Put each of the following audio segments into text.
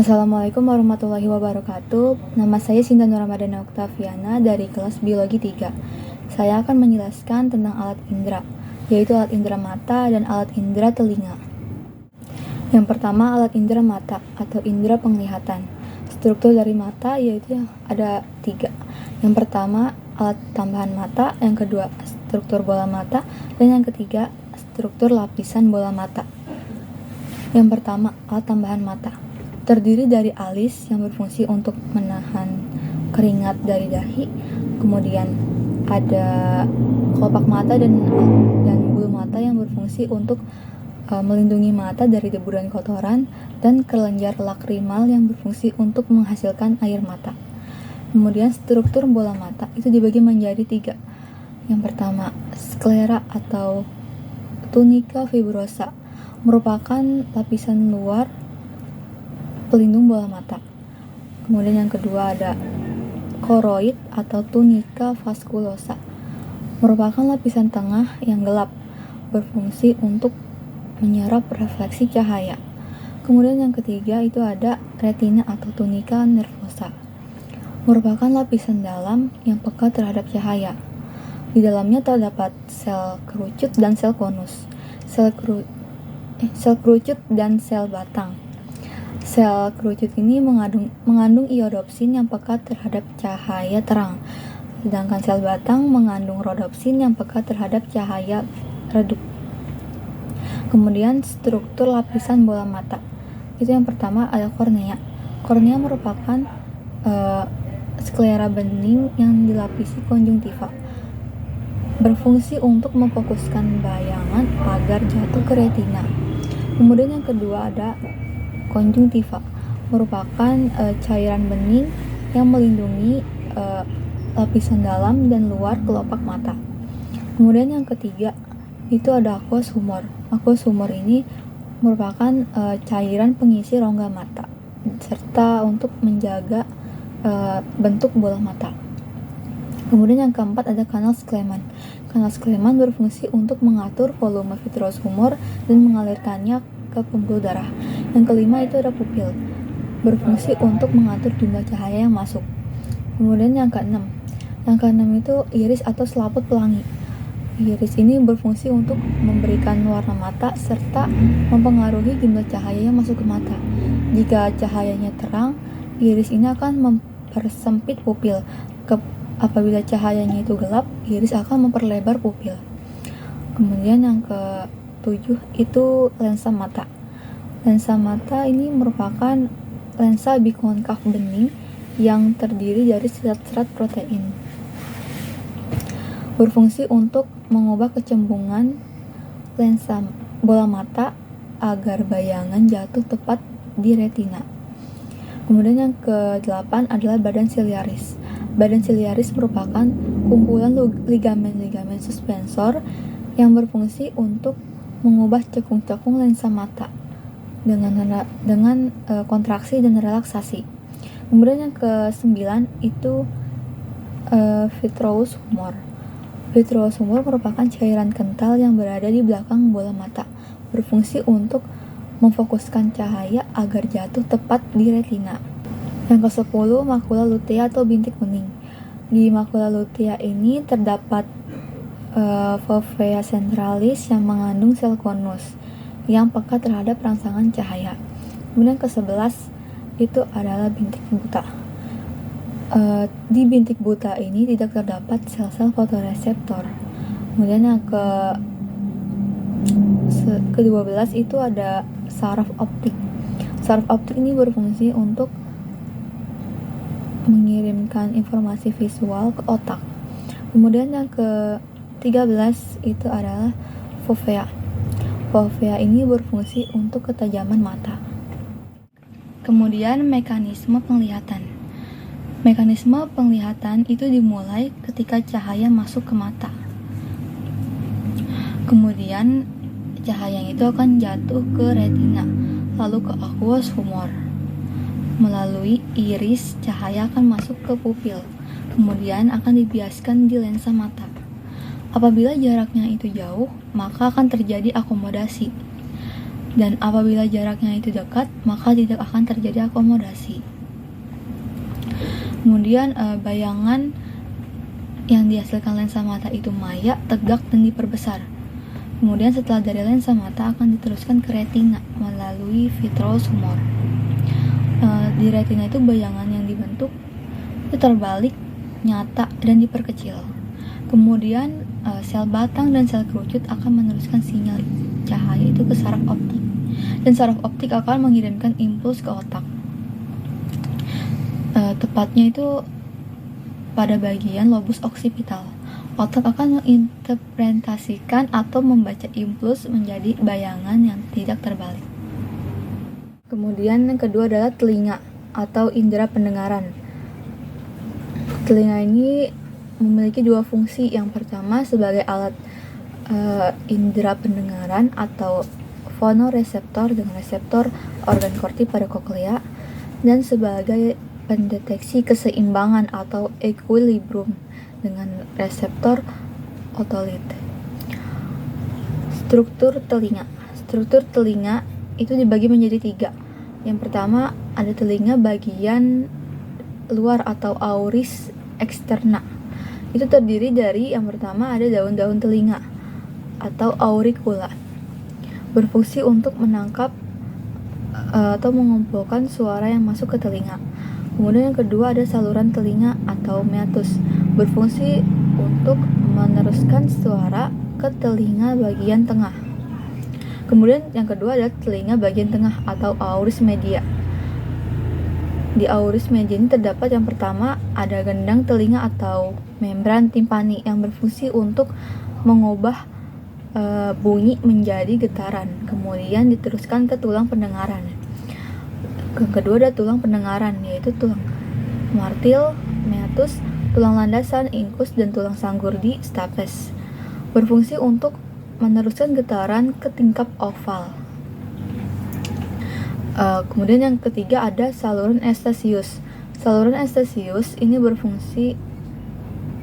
Assalamualaikum warahmatullahi wabarakatuh. Nama saya Sinta Nur Ramadhana Oktaviana dari kelas Biologi 3. Saya akan menjelaskan tentang alat indera, yaitu alat indera mata dan alat indera telinga. Yang pertama, alat indera mata atau indera penglihatan. Struktur dari mata yaitu ada 3. Yang pertama, alat tambahan mata. Yang kedua, struktur bola mata. Dan yang ketiga, struktur lapisan bola mata. Yang pertama, alat tambahan mata. Terdiri dari alis yang berfungsi untuk menahan keringat dari dahi, kemudian ada kelopak mata dan bulu mata yang berfungsi untuk melindungi mata dari debu dan kotoran, dan kelenjar lakrimal yang berfungsi untuk menghasilkan air mata. Kemudian struktur bola mata itu dibagi menjadi 3. Yang pertama, sklera atau tunika fibrosa, merupakan lapisan luar pelindung bola mata. Kemudian yang kedua ada koroid atau tunika vaskulosa, merupakan lapisan tengah yang gelap, berfungsi untuk menyerap refleksi cahaya. Kemudian yang ketiga itu ada retina atau tunika nervosa, merupakan lapisan dalam yang peka terhadap cahaya. Di dalamnya terdapat sel kerucut dan sel konus, sel kerucut dan sel batang. Sel kerucut ini mengandung iodopsin yang peka terhadap cahaya terang, sedangkan sel batang mengandung rodopsin yang peka terhadap cahaya redup. Kemudian struktur lapisan bola mata. Itu yang pertama ada kornea. Kornea merupakan sklera bening yang dilapisi konjungtiva, berfungsi untuk memfokuskan bayangan agar jatuh ke retina. Kemudian yang kedua ada konjungtiva, merupakan cairan bening yang melindungi lapisan dalam dan luar kelopak mata. Kemudian yang ketiga itu ada aqueous humor. Aqueous humor ini merupakan cairan pengisi rongga mata serta untuk menjaga bentuk bola mata. Kemudian yang keempat ada kanal Skleman. Kanal Skleman berfungsi untuk mengatur volume vitreous humor dan mengalirkannya ke pembuluh darah. Yang kelima itu ada pupil, berfungsi untuk mengatur jumlah cahaya yang masuk. Kemudian yang keenam itu iris atau selaput pelangi. Iris ini berfungsi untuk memberikan warna mata serta mempengaruhi jumlah cahaya yang masuk ke mata. Jika cahayanya terang, iris ini akan mempersempit pupil. Apabila cahayanya itu gelap, iris akan memperlebar pupil. Kemudian yang ke-7 itu lensa mata. Lensa mata ini merupakan lensa bikonkaf bening yang terdiri dari serat-serat protein. Berfungsi untuk mengubah kecembungan lensa bola mata agar bayangan jatuh tepat di retina. Kemudian yang ke-8 adalah badan siliaris. Badan siliaris merupakan kumpulan ligamen-ligamen suspensor yang berfungsi untuk mengubah cekung-cekung lensa mata dengan kontraksi dan relaksasi. Kemudian yang ke-9 itu vitreous humor. Vitreous humor merupakan cairan kental yang berada di belakang bola mata, berfungsi untuk memfokuskan cahaya agar jatuh tepat di retina. Yang ke-10 makula lutea atau bintik kuning. Di makula lutea ini terdapat fovea centralis yang mengandung sel konus yang peka terhadap rangsangan cahaya. Kemudian ke-11 itu adalah bintik buta. Di bintik buta ini tidak terdapat sel-sel fotoreseptor. Kemudian yang ke-12 itu ada saraf optik. Saraf optik ini berfungsi untuk mengirimkan informasi visual ke otak. Kemudian yang ke-13 itu adalah fovea. Fovea ini berfungsi untuk ketajaman mata. Kemudian mekanisme penglihatan. Mekanisme penglihatan itu dimulai ketika cahaya masuk ke mata. Kemudian cahaya itu akan jatuh ke retina, lalu ke aqueous humor. Melalui iris, cahaya akan masuk ke pupil, kemudian akan dibiaskan di lensa mata. Apabila jaraknya itu jauh, maka akan terjadi akomodasi. Dan apabila jaraknya itu dekat, maka tidak akan terjadi akomodasi. Kemudian bayangan yang dihasilkan lensa mata itu maya, tegak, dan diperbesar. Kemudian setelah dari lensa mata akan diteruskan ke retina melalui vitreous humor. Di retina itu bayangan yang dibentuk itu terbalik, nyata, dan diperkecil. Kemudian sel batang dan sel kerucut akan meneruskan sinyal cahaya itu ke saraf optik, dan saraf optik akan mengirimkan impuls ke otak. Tepatnya itu pada bagian lobus occipital. Otak akan menginterpretasikan atau membaca impuls menjadi bayangan yang tidak terbalik. Kemudian yang kedua adalah telinga atau indera pendengaran. Telinga ini memiliki dua fungsi. Yang pertama sebagai alat indera pendengaran atau fonoreseptor dengan reseptor organ korti pada koklea, dan sebagai pendeteksi keseimbangan atau equilibrium dengan reseptor otolit. Struktur telinga itu dibagi menjadi 3. Yang pertama ada telinga bagian luar atau auris eksterna. Itu terdiri dari yang pertama ada daun-daun telinga atau auricula, berfungsi untuk menangkap atau mengumpulkan suara yang masuk ke telinga. Kemudian yang kedua ada saluran telinga atau meatus, berfungsi untuk meneruskan suara ke telinga bagian tengah. Kemudian yang kedua ada telinga bagian tengah atau auris media. Di auris media ini terdapat yang pertama ada gendang telinga atau membran timpani yang berfungsi untuk mengubah bunyi menjadi getaran, kemudian diteruskan ke tulang pendengaran. Yang kedua ada tulang pendengaran, yaitu tulang martil, meatus, tulang landasan, incus, dan tulang sanggurdi, stapes, berfungsi untuk meneruskan getaran ke tingkap oval. Kemudian yang ketiga ada saluran eustachius. Saluran eustachius ini berfungsi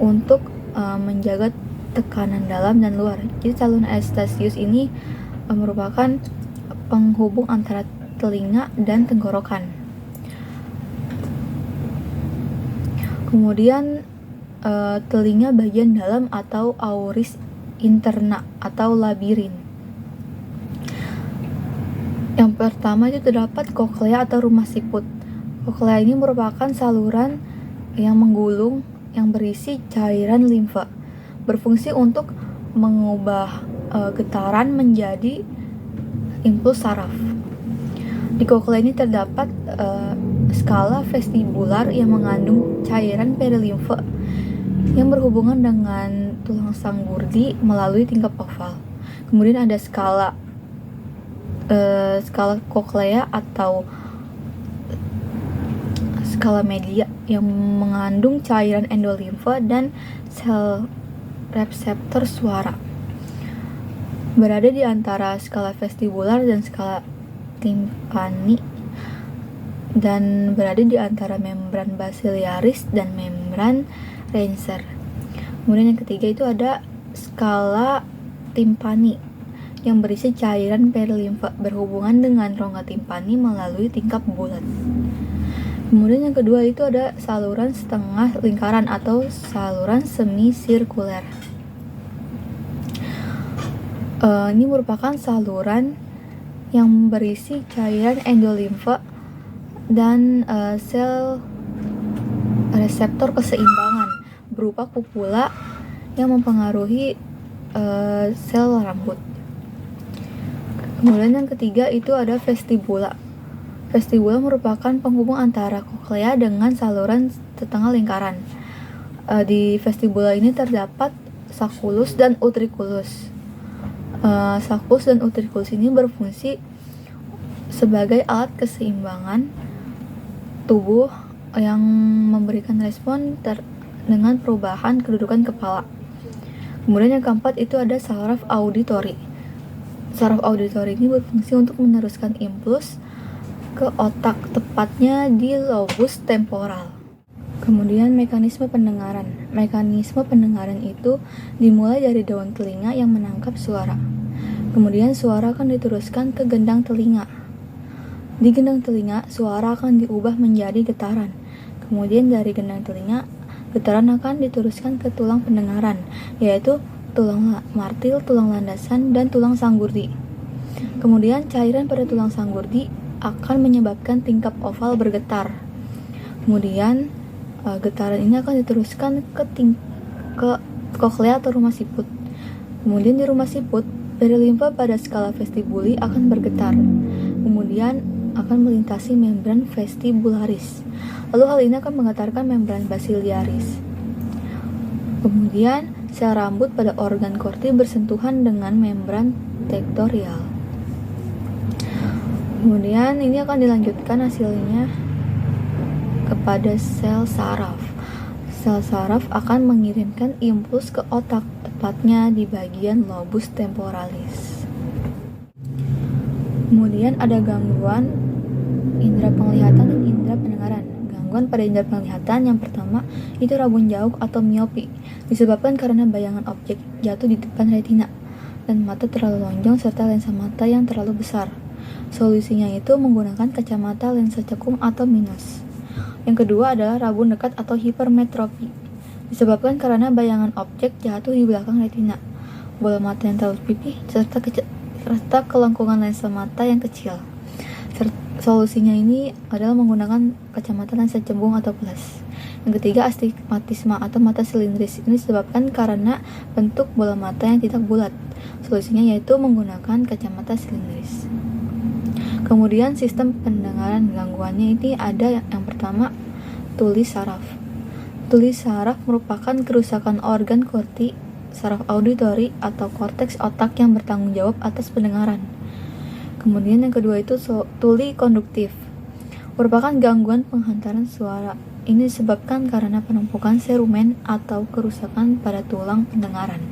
untuk menjaga tekanan dalam dan luar. Jadi saluran eustachius ini merupakan penghubung antara telinga dan tenggorokan. Kemudian telinga bagian dalam atau auris interna atau labirin. Yang pertama itu terdapat koklea atau rumah siput. Koklea ini merupakan saluran yang menggulung yang berisi cairan limfa, berfungsi untuk mengubah getaran menjadi impuls saraf. Di koklea ini terdapat skala vestibular yang mengandung cairan perilimfa yang berhubungan dengan tulang sanggurdi melalui tingkap oval. Kemudian ada skala koklea atau skala media yang mengandung cairan endolimfa dan sel reseptor suara. Berada di antara skala vestibular dan skala timpani, dan berada di antara membran basilaris dan membran Reiner. Kemudian yang ketiga itu ada skala timpani yang berisi cairan perilimfa berhubungan dengan rongga timpani melalui tingkap bulat. Kemudian yang kedua itu ada saluran setengah lingkaran atau saluran semisirkuler. Ini merupakan saluran yang berisi cairan endolimfa dan sel reseptor keseimbangan berupa kupula yang mempengaruhi sel rambut. Kemudian yang ketiga itu ada vestibula. Vestibula merupakan penghubung antara koklea dengan saluran setengah lingkaran. Di vestibula ini terdapat sulcus dan utriculus. Sulcus dan utriculus ini berfungsi sebagai alat keseimbangan tubuh yang memberikan respon dengan perubahan kedudukan kepala. Kemudian yang keempat itu ada saraf auditori. Saraf auditori ini berfungsi untuk meneruskan impuls ke otak, tepatnya di lobus temporal. Kemudian mekanisme pendengaran. Mekanisme pendengaran itu dimulai dari daun telinga yang menangkap suara. Kemudian suara akan diteruskan ke gendang telinga. Di gendang telinga, suara akan diubah menjadi getaran. Kemudian dari gendang telinga, getaran akan diteruskan ke tulang pendengaran, yaitu tulang martil, tulang landasan, dan tulang sanggurdi. Kemudian cairan pada tulang sanggurdi akan menyebabkan tingkap oval bergetar. Kemudian getaran ini akan diteruskan ke koklea atau rumah siput. Kemudian di rumah siput, dari limfa pada skala vestibuli akan bergetar. Kemudian akan melintasi membran vestibularis. Lalu hal ini akan menggetarkan membran basiliaris. Kemudian sel rambut pada organ korti bersentuhan dengan membran tektorial. Kemudian ini akan dilanjutkan hasilnya kepada sel saraf. Sel saraf akan mengirimkan impuls ke otak, tepatnya di bagian lobus temporalis. Kemudian ada gangguan indera penglihatan dan indera pendengaran. Gangguan pada indera penglihatan yang pertama itu rabun jauh atau miopi, disebabkan karena bayangan objek jatuh di depan retina dan mata terlalu lonjong serta lensa mata yang terlalu besar. Solusinya itu menggunakan kacamata lensa cekung atau minus. Yang kedua adalah rabun dekat atau hipermetropi, disebabkan karena bayangan objek jatuh di belakang retina, bola mata yang terlalu pipih, serta kelengkungan lensa mata yang kecil. Solusinya ini adalah menggunakan kacamata lensa cembung atau plus. Yang ketiga, astigmatisme atau mata silindris. Ini disebabkan karena bentuk bola mata yang tidak bulat. Solusinya yaitu menggunakan kacamata silindris. Kemudian sistem pendengaran, gangguannya ini ada yang pertama, tuli saraf. Tuli saraf merupakan kerusakan organ korti, saraf auditori atau korteks otak yang bertanggung jawab atas pendengaran. Kemudian yang kedua itu tuli konduktif, merupakan gangguan penghantaran suara. Ini disebabkan karena penumpukan serumen atau kerusakan pada tulang pendengaran.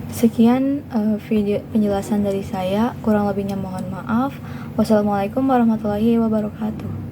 Sekian video penjelasan dari saya, kurang lebihnya mohon maaf. Wassalamualaikum warahmatullahi wabarakatuh.